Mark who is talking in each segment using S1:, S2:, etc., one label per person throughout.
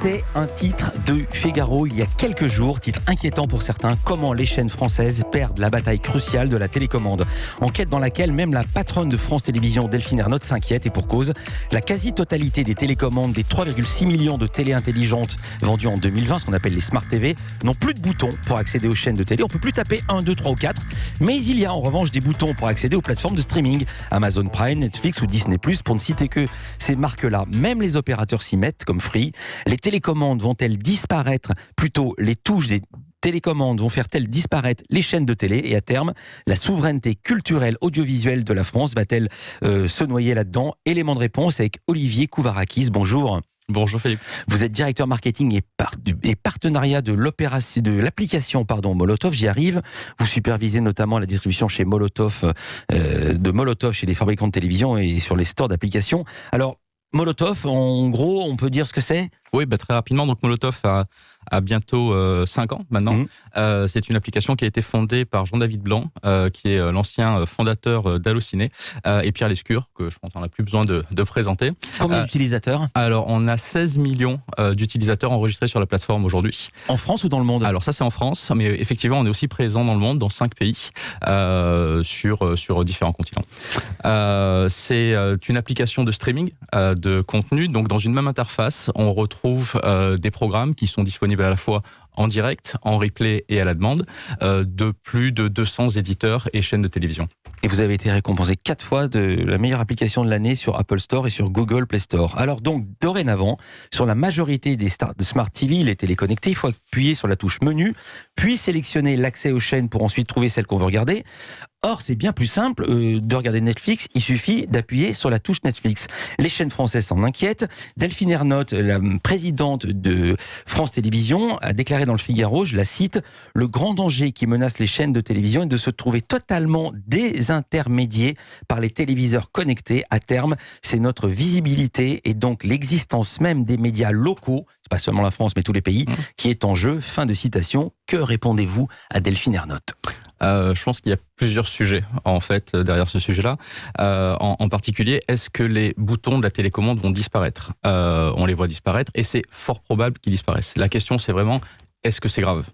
S1: C'était un titre de Figaro il y a quelques jours, titre inquiétant pour certains, comment les chaînes françaises perdent la bataille cruciale de la télécommande. Enquête dans laquelle même la patronne de France Télévisions, Delphine Ernotte, s'inquiète, et pour cause. La quasi-totalité des télécommandes des 3,6 millions de télé intelligentes vendues en 2020, ce qu'on appelle les Smart TV, n'ont plus de boutons pour accéder aux chaînes de télé. On peut plus taper 1, 2, 3 ou 4, mais il y a en revanche des boutons pour accéder aux plateformes de streaming, Amazon Prime, Netflix ou Disney+, pour ne citer que ces marques-là. Même les opérateurs s'y mettent, comme Free. Les télécommandes vont-elles disparaître ? Plutôt, les touches des télécommandes vont faire-elles disparaître les chaînes de télé ? Et à terme, la souveraineté culturelle audiovisuelle de la France va-t-elle se noyer là-dedans ? Élément de réponse avec Olivier Kouvarakis. Bonjour.
S2: Bonjour Philippe.
S1: Vous êtes directeur marketing et partenariat de l'application Molotov, j'y arrive. Vous supervisez notamment la distribution chez Molotov, de Molotov chez les fabricants de télévision et sur les stores d'applications. Alors, Molotov, en gros, on peut dire ce que c'est ?
S2: Oui, très rapidement. Donc Molotov a bientôt 5 ans maintenant. C'est une application qui a été fondée par Jean-David Blanc, qui est l'ancien fondateur d'Allociné, et Pierre Lescure, que je pense qu'on n'a plus besoin de présenter.
S1: Combien d'utilisateurs ?
S2: Alors, on a 16 millions d'utilisateurs enregistrés sur la plateforme aujourd'hui.
S1: En France ou dans le monde ?
S2: Alors ça, c'est en France, mais effectivement, on est aussi présent dans le monde, dans 5 pays, sur différents continents. C'est une application de streaming de contenu. Donc, dans une même interface, on retrouve des programmes qui sont disponibles à la fois en direct, en replay et à la demande, de plus de 200 éditeurs et chaînes de télévision.
S1: Et vous avez été récompensé 4 fois de la meilleure application de l'année sur Apple Store et sur Google Play Store. Alors donc, dorénavant, sur la majorité des Smart TV, les téléconnectés, il faut appuyer sur la touche menu, puis sélectionner l'accès aux chaînes pour ensuite trouver celle qu'on veut regarder. Or, c'est bien plus simple de regarder Netflix, il suffit d'appuyer sur la touche Netflix. Les chaînes françaises s'en inquiètent. Delphine Ernotte, la présidente de France Télévisions, a déclaré dans le Figaro, je la cite, « Le grand danger qui menace les chaînes de télévision est de se trouver totalement désintermédiés par les téléviseurs connectés. À terme, c'est notre visibilité et donc l'existence même des médias locaux, c'est pas seulement la France mais tous les pays, qui est en jeu. » Fin de citation. Que répondez-vous à Delphine Ernotte ?
S2: Je pense qu'il y a plusieurs sujets en fait derrière ce sujet-là. En particulier, est-ce que les boutons de la télécommande vont disparaître ? On les voit disparaître et c'est fort probable qu'ils disparaissent. La question, c'est vraiment, est-ce que c'est grave ?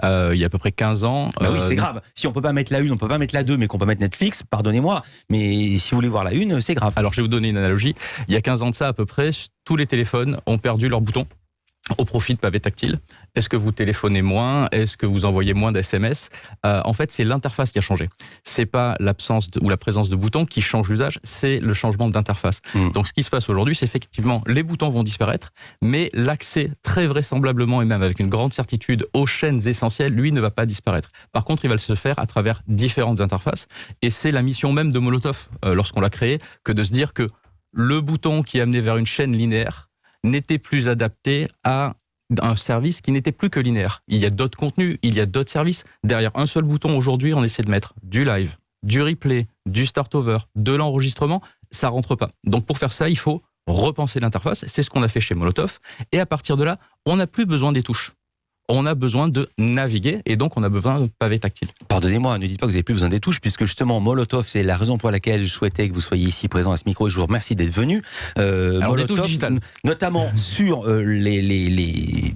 S2: Il y a à peu près 15 ans...
S1: oui, c'est grave. Si on peut pas mettre la 1, on peut pas mettre la 2, mais qu'on peut mettre Netflix, pardonnez-moi, mais si vous voulez voir la 1, c'est grave.
S2: Alors, je vais vous donner une analogie. Il y a 15 ans de ça, à peu près, tous les téléphones ont perdu leurs boutons au profit de pavés tactiles. Est-ce que vous téléphonez moins ? Est-ce que vous envoyez moins d'SMS ? En fait, c'est l'interface qui a changé. C'est pas l'absence ou la présence de boutons qui change l'usage, c'est le changement d'interface. Donc, ce qui se passe aujourd'hui, c'est effectivement les boutons vont disparaître, mais l'accès, très vraisemblablement et même avec une grande certitude aux chaînes essentielles, lui, ne va pas disparaître. Par contre, il va se faire à travers différentes interfaces. Et c'est la mission même de Molotov, lorsqu'on l'a créé, que de se dire que le bouton qui amenait vers une chaîne linéaire n'était plus adapté à un service qui n'était plus que linéaire. Il y a d'autres contenus, il y a d'autres services. Derrière un seul bouton, aujourd'hui, on essaie de mettre du live, du replay, du start-over, de l'enregistrement. Ça rentre pas. Donc pour faire ça, il faut repenser l'interface. C'est ce qu'on a fait chez Molotov. Et à partir de là, on n'a plus besoin des touches. On a besoin de naviguer et donc on a besoin de pavés tactiles.
S1: Pardonnez-moi, ne dites pas que vous n'avez plus besoin des touches, puisque justement Molotov, c'est la raison pour laquelle je souhaitais que vous soyez ici présent à ce micro et je vous remercie d'être venu.
S2: Alors,
S1: Molotov,
S2: des touches digitales.
S1: Notamment sur les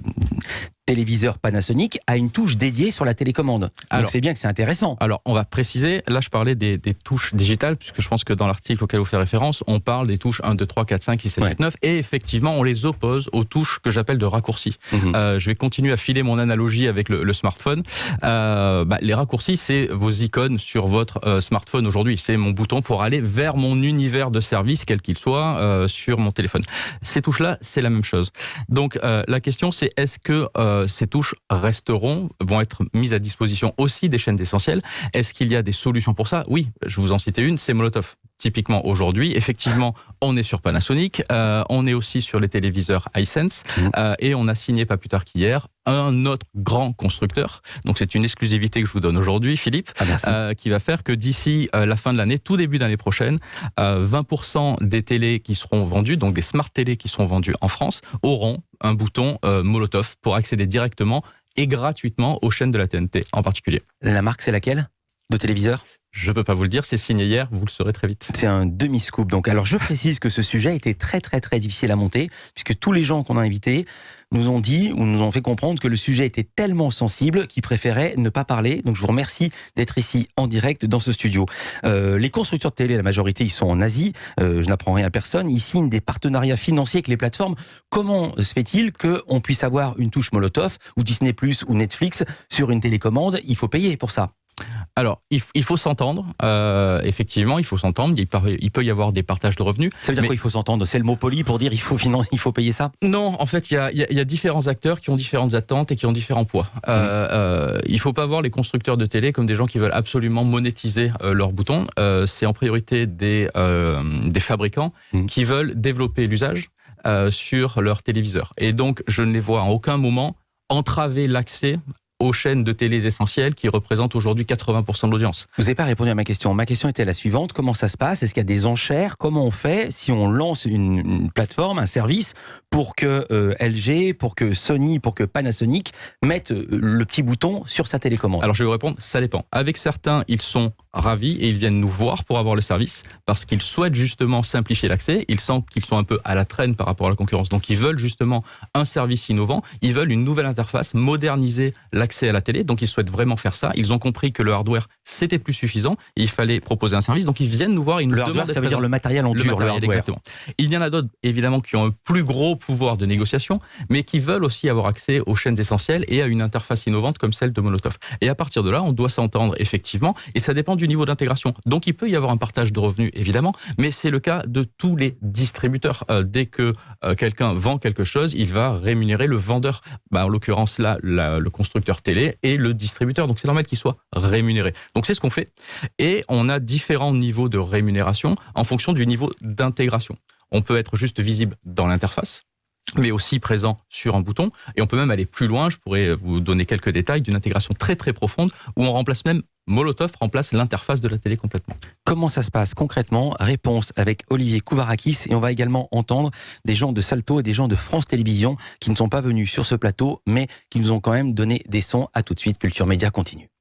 S1: téléviseur Panasonic a une touche dédiée sur la télécommande. Donc c'est bien que c'est intéressant.
S2: Alors on va préciser, là je parlais des touches digitales, puisque je pense que dans l'article auquel vous faites référence, on parle des touches 1, 2, 3, 4, 5, 6, 7, 8, 9, et effectivement on les oppose aux touches que j'appelle de raccourcis. Je vais continuer à filer mon analogie avec le smartphone. Les raccourcis, c'est vos icônes sur votre smartphone aujourd'hui. C'est mon bouton pour aller vers mon univers de service, quel qu'il soit, sur mon téléphone. Ces touches-là, c'est la même chose. Donc la question c'est, est-ce que ces touches vont être mises à disposition aussi des chaînes essentielles. Est-ce qu'il y a des solutions pour ça ? Oui, je vous en citais une, c'est Molotov. Typiquement aujourd'hui, effectivement, on est sur Panasonic, on est aussi sur les téléviseurs Hisense, et on a signé pas plus tard qu'hier un autre grand constructeur. Donc c'est une exclusivité que je vous donne aujourd'hui, Philippe, qui va faire que d'ici la fin de l'année, tout début d'année prochaine, 20% des télés qui seront vendues, donc des smart télés qui seront vendues en France, auront un bouton Molotov pour accéder directement et gratuitement aux chaînes de la TNT en particulier.
S1: La marque, c'est laquelle ? De téléviseur ?
S2: Je peux pas vous le dire, c'est signé hier, vous le saurez très vite.
S1: C'est un demi-scoop. Donc, alors je précise que ce sujet était très très très difficile à monter, puisque tous les gens qu'on a invités nous ont dit ou nous ont fait comprendre que le sujet était tellement sensible qu'ils préféraient ne pas parler. Donc je vous remercie d'être ici en direct dans ce studio. Les constructeurs de télé, la majorité, ils sont en Asie. Je n'apprends rien à personne. Ils signent des partenariats financiers avec les plateformes. Comment se fait-il qu'on puisse avoir une touche Molotov ou Disney+ ou Netflix sur une télécommande? Il faut payer pour ça.
S2: Alors, il faut s'entendre, effectivement, il faut s'entendre, il peut y avoir des partages de revenus.
S1: Ça veut dire quoi, il faut s'entendre? C'est le mot poli pour dire il faut payer ça?
S2: Non, en fait, il y a différents acteurs qui ont différentes attentes et qui ont différents poids. Il ne faut pas voir les constructeurs de télé comme des gens qui veulent absolument monétiser leurs boutons. C'est en priorité des fabricants qui veulent développer l'usage sur leurs téléviseurs. Et donc, je ne les vois à aucun moment entraver l'accès aux chaînes de télé essentielles qui représentent aujourd'hui 80% de l'audience.
S1: Vous n'avez pas répondu à ma question. Ma question était la suivante. Comment ça se passe? Est-ce qu'il y a des enchères? Comment on fait si on lance une plateforme, un service, pour que LG, pour que Sony, pour que Panasonic mettent le petit bouton sur sa télécommande?
S2: Alors je vais vous répondre, ça dépend. Avec certains, ils sont ravis et ils viennent nous voir pour avoir le service parce qu'ils souhaitent justement simplifier l'accès. Ils sentent qu'ils sont un peu à la traîne par rapport à la concurrence. Donc ils veulent justement un service innovant. Ils veulent une nouvelle interface, moderniser l'accès à la télé. Donc ils souhaitent vraiment faire ça. Ils ont compris que le hardware, c'était plus suffisant. Et il fallait proposer un service. Donc ils viennent nous voir. Ils nous demandent.
S1: Le hardware, ça veut dire le matériel en dur.
S2: Le matériel, exactement. Il y en a d'autres, évidemment, qui ont un plus gros pouvoir de négociation, mais qui veulent aussi avoir accès aux chaînes essentielles et à une interface innovante comme celle de Molotov. Et à partir de là, on doit s'entendre effectivement. Et ça dépend du niveau d'intégration. Donc il peut y avoir un partage de revenus, évidemment, mais c'est le cas de tous les distributeurs. Dès que quelqu'un vend quelque chose, il va rémunérer le vendeur. En l'occurrence, là, le constructeur télé et le distributeur. Donc c'est normal qu'il soit rémunéré. Donc c'est ce qu'on fait. Et on a différents niveaux de rémunération en fonction du niveau d'intégration. On peut être juste visible dans l'interface, mais aussi présent sur un bouton. Et on peut même aller plus loin. Je pourrais vous donner quelques détails d'une intégration très très profonde où on remplace même, Molotov remplace l'interface de la télé complètement.
S1: Comment ça se passe concrètement? Réponse avec Olivier Kouvarakis, et on va également entendre des gens de Salto et des gens de France Télévisions qui ne sont pas venus sur ce plateau, mais qui nous ont quand même donné des sons. À tout de suite, Culture Média continue.